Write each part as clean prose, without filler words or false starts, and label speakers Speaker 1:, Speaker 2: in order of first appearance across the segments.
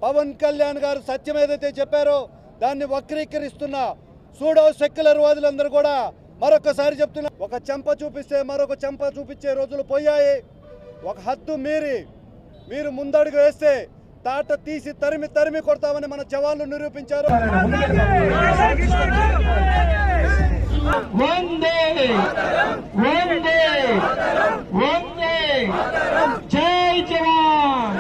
Speaker 1: పవన్ కళ్యాణ్ గారు సత్యం ఏదైతే చెప్పారో దాన్ని వక్రీకరిస్తున్న సూడో సెక్యులర్ వాదులందరూ కూడా మరొకసారి చెప్తున్నా, ఒక చెంప చూపిస్తే మరొక చెంప చూపించే రోజులు పోయాయి. ఒక హద్దు మీరు ముందడుగు వేస్తే తాట తీసి తరిమి తరిమి కొడతామని మన జవాన్లు నిరూపించారు.
Speaker 2: జై జవాన్.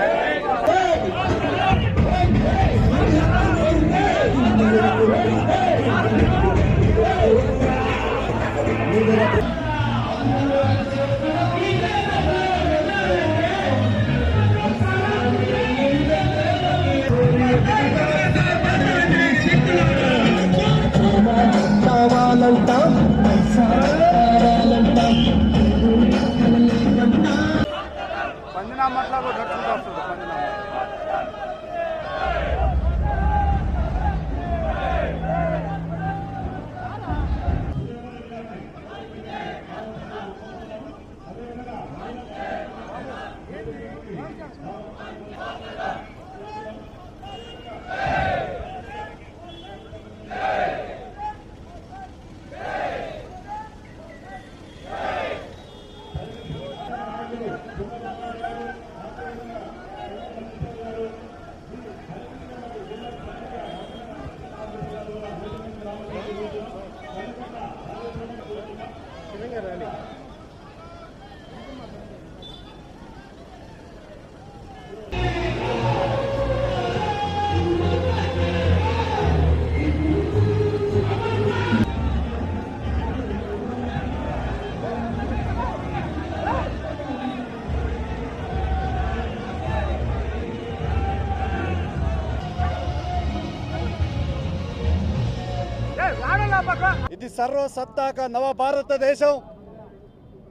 Speaker 1: ఇది సర్వసత్తాక నవ భారతదేశం,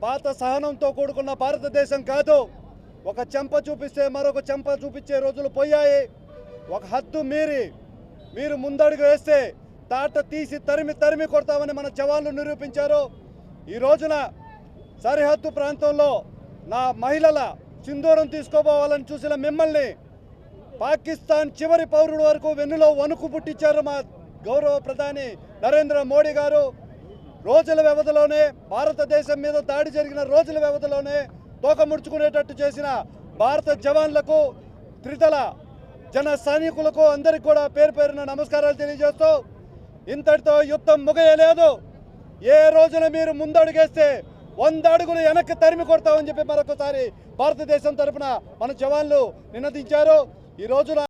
Speaker 1: పాత సహనంతో కూడుకున్న భారతదేశం కాదు. ఒక చెంప చూపిస్తే మరొక చెంప చూపించే రోజులు పోయాయి. ఒక హద్దు మీరు ముందడుగు వేస్తే తాట తీసి తరిమి తరిమి కొడతామని మన జవాన్లు నిరూపించారు. ఈ రోజున సరిహద్దు ప్రాంతంలో నా మహిళల సింధూరం తీసుకోపోవాలని చూసిన మిమ్మల్ని పాకిస్తాన్ చివరి పౌరుల వరకు వెన్నులో వణుకు పుట్టించారు మా గౌరవ ప్రధాని నరేంద్ర మోడీ గారు. రోజుల వ్యవధిలోనే భారతదేశం మీద దాడి జరిగిన రోజుల వ్యవధిలోనే తోక ముడుచుకునేటట్టు చేసిన భారత జవాన్లకు, త్రిదళ జన సైనికులకు అందరికీ కూడా పేరు పేరున నమస్కారాలు తెలియజేస్తూ, ఇంతటితో యుద్ధం ముగియలేదు. ఏ రోజున మీరు ముందడుగేస్తే 100 అడుగులు వెనక్కి తరిమి కొడతామని చెప్పి మరొకసారి భారతదేశం తరఫున మన జవాన్లు నినదించారు. ఈ రోజున